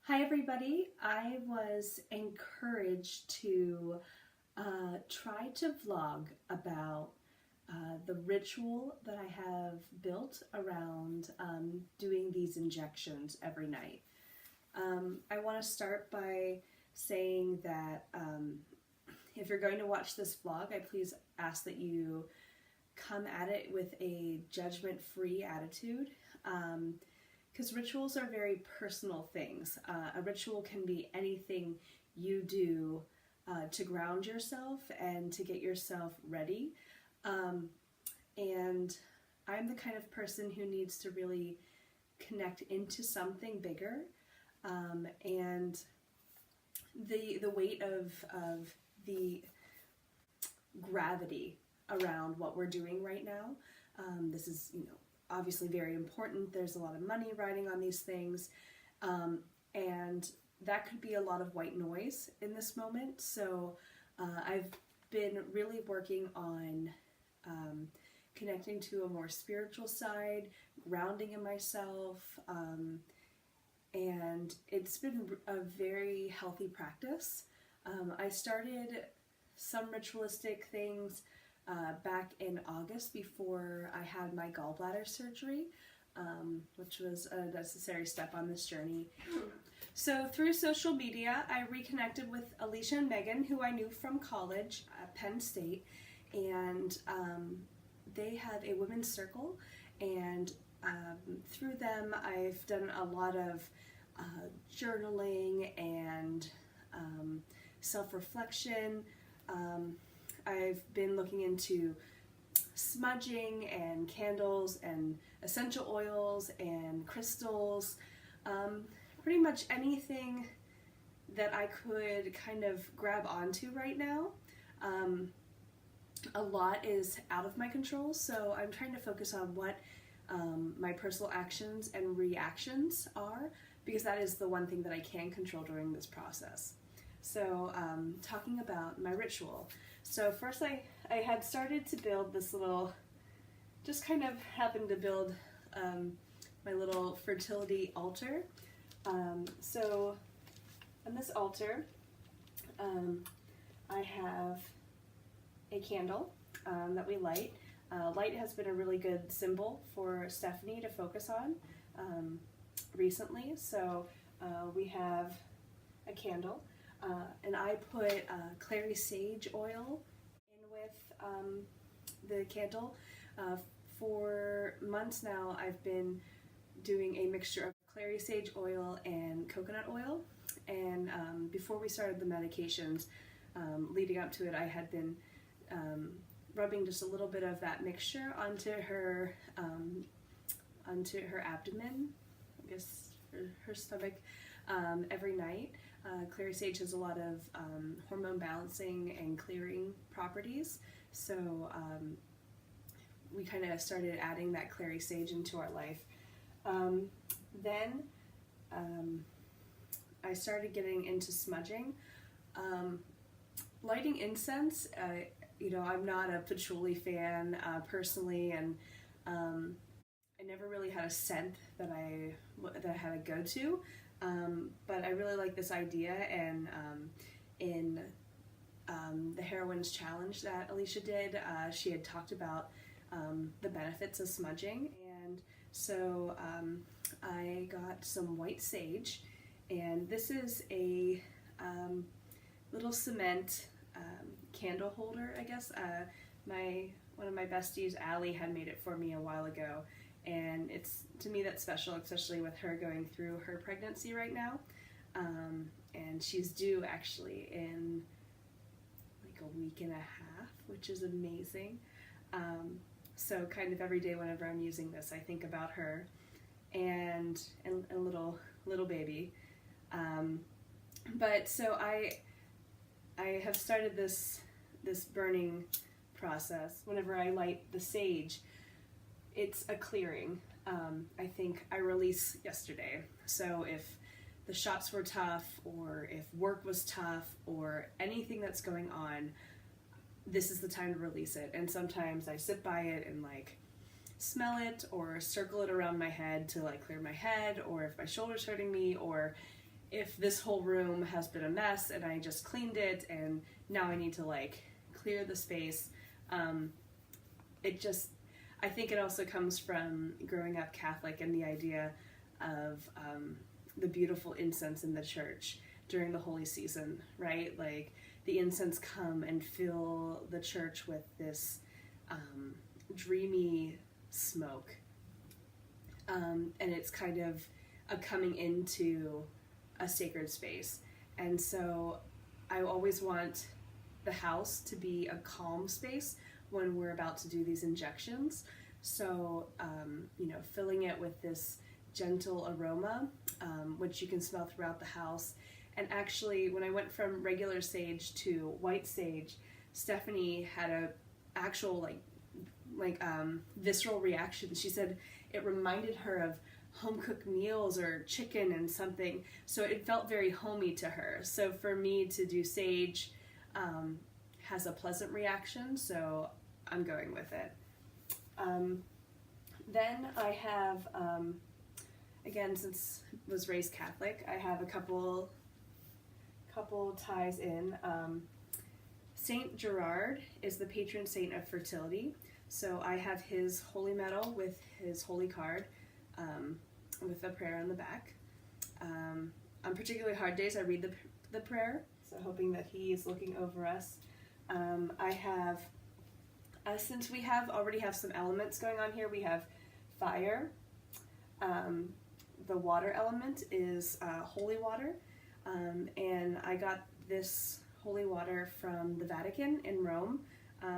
Hi everybody, I was encouraged to try to vlog about the ritual that I have built around doing these injections every night. I want to start by saying that if you're going to watch this vlog, I please ask that you come at it with a judgment-free attitude. Because rituals are very personal things. A ritual can be anything you do to ground yourself and to get yourself ready. And I'm the kind of person who needs to really connect into something bigger. And the weight of the gravity around what we're doing right now. This is, obviously very important. There's a lot of money riding on these things, and that could be a lot of white noise in this moment. So I've been really working on connecting to a more spiritual side, grounding in myself, and it's been a very healthy practice. I started some ritualistic things back in August before I had my gallbladder surgery, which was a necessary step on this journey. So through social media, I reconnected with Alicia and Megan, who I knew from college at Penn State, and they have a women's circle, and through them I've done a lot of journaling and self-reflection. I've been looking into smudging and candles and essential oils and crystals, pretty much anything that I could kind of grab onto right now. A lot is out of my control, so I'm trying to focus on what my personal actions and reactions are, because that is the one thing that I can control during this process. So talking about my ritual. So first I had started to build this little, just kind of happened to build my little fertility altar. So on this altar, I have a candle that we light. Light has been a really good symbol for Stephanie to focus on recently. So we have a candle. And I put clary sage oil in with the candle. For months now, I've been doing a mixture of clary sage oil and coconut oil. And before we started the medications, leading up to it, I had been rubbing just a little bit of that mixture onto her abdomen, I guess her stomach, every night. Clary sage has a lot of hormone balancing and clearing properties, so we kind of started adding that clary sage into our life. Then I started getting into smudging. Lighting incense, I'm not a patchouli fan personally, and I never really had a scent that I had a go-to. But I really like this idea, and in the Heroines Challenge that Alicia did, she had talked about the benefits of smudging, and so I got some white sage, and this is a little cement candle holder, I guess. One of my besties, Allie, had made it for me a while ago. And it's, to me, that's special, especially with her going through her pregnancy right now. And she's due actually in like a week and a half, which is amazing. So kind of every day whenever I'm using this, I think about her and a little baby. But so I have started this burning process. Whenever I light the sage, it's a clearing. I think I release yesterday. So if the shots were tough, or if work was tough, or anything that's going on, this is the time to release it. And sometimes I sit by it and like smell it or circle it around my head to like clear my head, or if my shoulder's hurting me, or if this whole room has been a mess and I just cleaned it and now I need to like clear the space, I think it also comes from growing up Catholic and the idea of the beautiful incense in the church during the holy season, right? Like the incense come and fill the church with this dreamy smoke. And it's kind of a coming into a sacred space. And so I always want the house to be a calm space when we're about to do these injections. So, filling it with this gentle aroma, which you can smell throughout the house. And actually, when I went from regular sage to white sage, Stephanie had a actual visceral reaction. She said it reminded her of home-cooked meals or chicken and something. So it felt very homey to her. So for me to do sage has a pleasant reaction, so I'm going with it. Then I have, again, since I was raised Catholic, I have a couple ties in. Saint Gerard is the patron saint of fertility. So I have his holy medal with his holy card, with a prayer on the back. On particularly hard days, I read the prayer, so hoping that he is looking over us. I have, since we already have some elements going on here, we have fire. The water element is holy water, and I got this holy water from the Vatican in Rome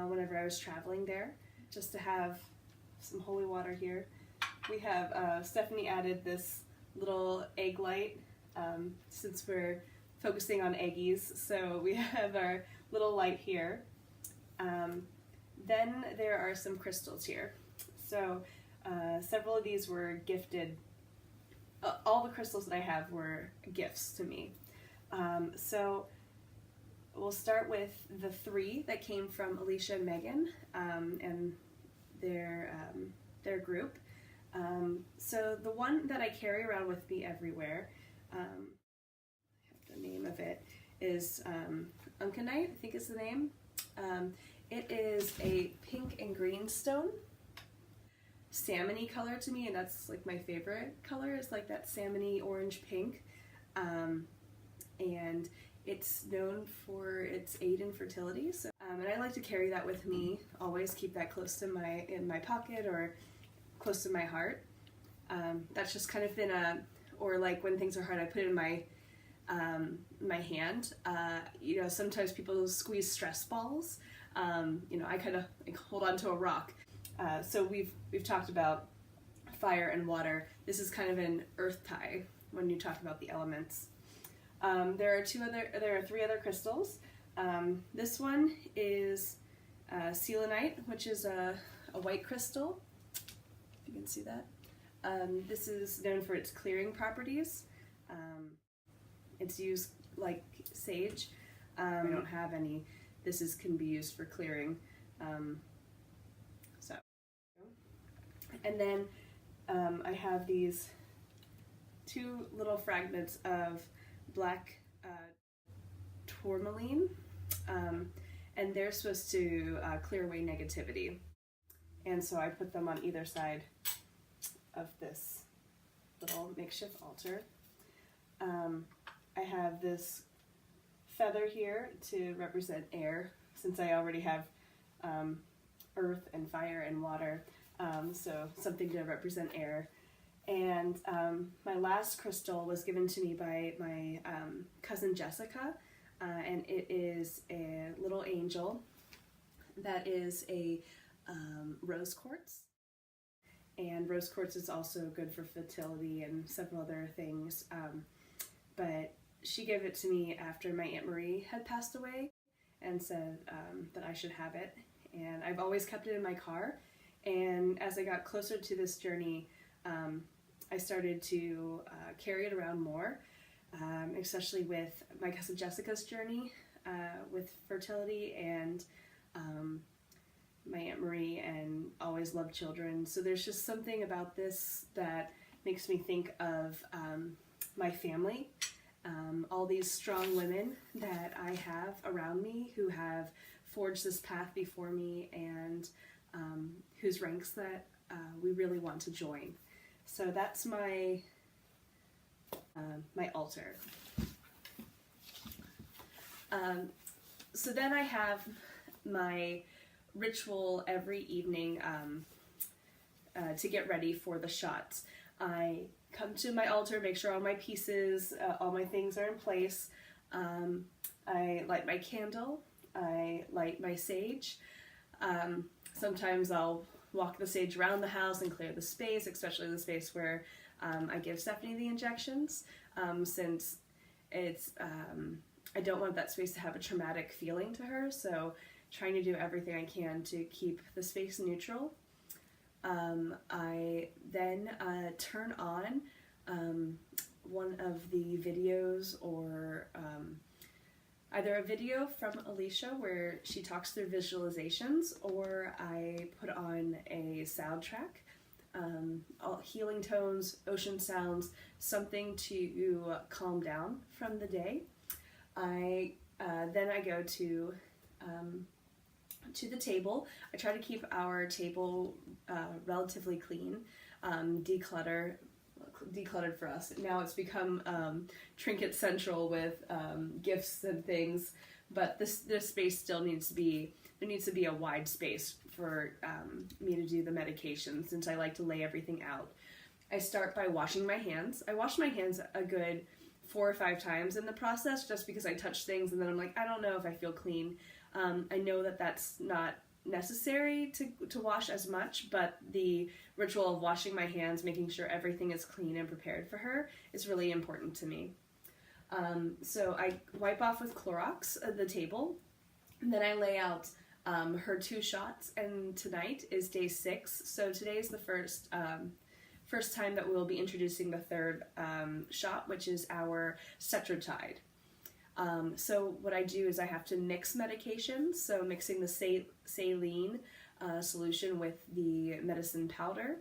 whenever I was traveling there, just to have some holy water here. We have, Stephanie added this little egg light, since we're focusing on eggies, so we have our little light here. Then there are some crystals here. So several of these were gifted. All the crystals that I have were gifts to me. So we'll start with the 3 that came from Alicia and Megan and their group. So the one that I carry around with me everywhere, I have the name of it, is Uncanite, I think is the name. It is a pink and green stone, salmon-y color to me, and that's like my favorite color, is like that salmon-y orange pink. And it's known for its aid in fertility. So, and I like to carry that with me, always keep that close to in my pocket or close to my heart. That's just kind of been or like when things are hard, I put it in my hand. Sometimes people squeeze stress balls. I kind of like hold on to a rock. So we've talked about fire and water. This is kind of an earth tie when you talk about the elements. There are 3 other crystals. This one is selenite, which is a white crystal. If you can see that. This is known for its clearing properties. It's used like sage. I don't have any. This can be used for clearing. And then I have these 2 little fragments of black tourmaline, and they're supposed to clear away negativity. And so I put them on either side of this little makeshift altar. I have this feather here to represent air, since I already have earth and fire and water, so something to represent air. And my last crystal was given to me by my cousin Jessica, and it is a little angel that is a rose quartz. And rose quartz is also good for fertility and several other things. But she gave it to me after my Aunt Marie had passed away and said that I should have it. And I've always kept it in my car. And as I got closer to this journey, I started to carry it around more, especially with my cousin Jessica's journey with fertility, and my Aunt Marie, and always loved children. So there's just something about this that makes me think of my family all these strong women that I have around me who have forged this path before me, and whose ranks that we really want to join. So that's my my altar. So then I have my ritual every evening to get ready for the shots. I come to my altar, make sure all my pieces, all my things are in place. I light my candle. I light my sage. Sometimes I'll walk the sage around the house and clear the space, especially the space where I give Stephanie the injections, since it's I don't want that space to have a traumatic feeling to her, so trying to do everything I can to keep the space neutral. I then turn on one of the videos, or either a video from Alicia where she talks through visualizations, or I put on a soundtrack, all healing tones, ocean sounds, something to calm down from the day. Then I go to the table. I try to keep our table relatively clean, decluttered for us. Now it's become trinket central with gifts and things, but this space still needs to be, there needs to be a wide space for me to do the medication, since I like to lay everything out. I start by washing my hands. I wash my hands a good 4 or 5 times in the process, just because I touch things and then I'm like, I don't know if I feel clean. I know that that's not necessary to wash as much, but the ritual of washing my hands, making sure everything is clean and prepared for her, is really important to me. So I wipe off with Clorox the table, and then I lay out her 2 shots, and tonight is day 6, so today is the first time that we'll be introducing the 3rd shot, which is our Cetrotide. So what I do is I have to mix medications, so mixing the saline solution with the medicine powder,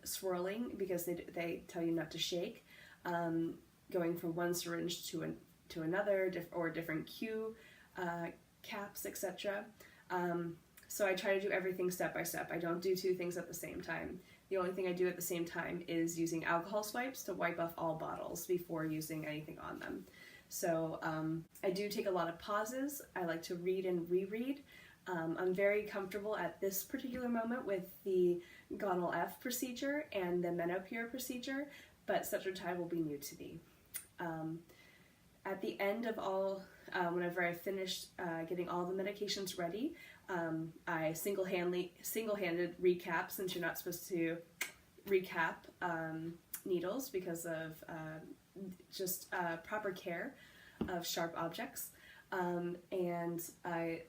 swirling because they tell you not to shake, going from one syringe to another, or different Q caps, etc. So I try to do everything step by step. I don't do 2 things at the same time. The only thing I do at the same time is using alcohol swipes to wipe off all bottles before using anything on them. So I do take a lot of pauses. I like to read and reread. I'm very comfortable at this particular moment with the Gonal F procedure and the Menopur procedure, but Cetrotide will be new to me. At the end of all, whenever I finished getting all the medications ready, I single-handed recap, since you're not supposed to recap needles because of just proper care of sharp objects. And I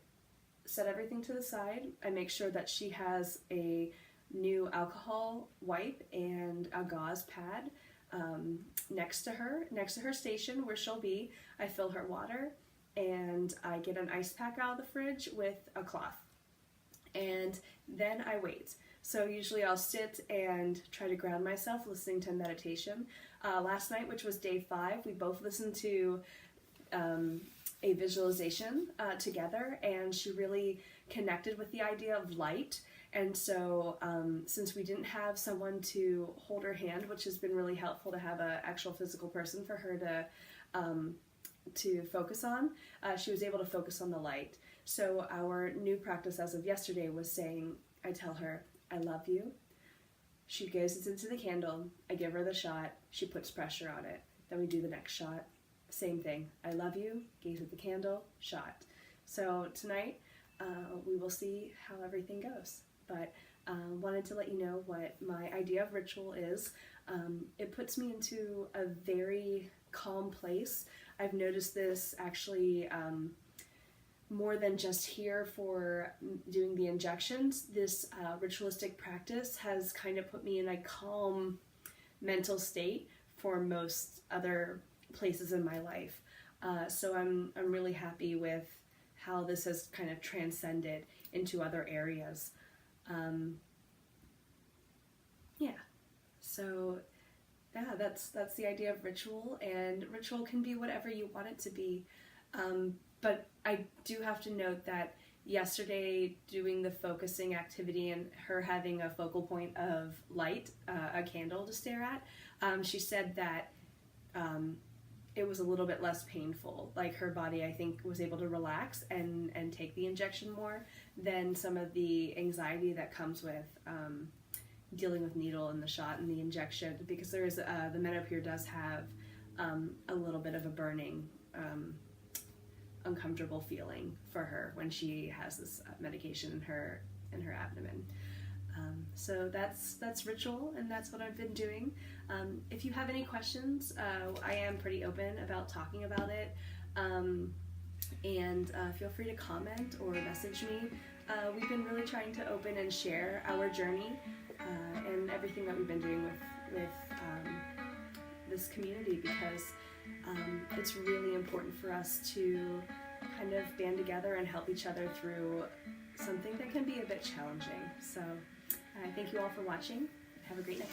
set everything to the side. I make sure that she has a new alcohol wipe and a gauze pad next to her station where she'll be. I fill her water, and I get an ice pack out of the fridge with a cloth. And then I wait. So usually I'll sit and try to ground myself listening to meditation. Last night, which was day 5, we both listened to a visualization together, and she really connected with the idea of light. And so since we didn't have someone to hold her hand, which has been really helpful to have an actual physical person for her to focus on, she was able to focus on the light. So our new practice as of yesterday was saying, I tell her, I love you. She gazes into the candle. I give her the shot. She puts pressure on it. Then we do the next shot. Same thing. I love you. Gaze at the candle. Shot. So tonight we will see how everything goes. But wanted to let you know what my idea of ritual is. It puts me into a very calm place. I've noticed this actually more than just here for doing the injections. This ritualistic practice has kind of put me in a calm mental state for most other places in my life. So I'm really happy with how this has kind of transcended into other areas. Yeah, so Yeah, that's the idea of ritual, and ritual can be whatever you want it to be. But I do have to note that yesterday, doing the focusing activity and her having a focal point of light, a candle to stare at, she said that it was a little bit less painful. Like her body, I think, was able to relax and take the injection more than some of the anxiety that comes with dealing with needle and the shot and the injection, because there is the menopur does have a little bit of a burning, uncomfortable feeling for her when she has this medication in her abdomen. So that's ritual, and that's what I've been doing. If you have any questions, I am pretty open about talking about it, and feel free to comment or message me. We've been really trying to open and share our journey and everything that we've been doing with this community, because it's really important for us to kind of band together and help each other through something that can be a bit challenging. So thank you all for watching. Have a great night.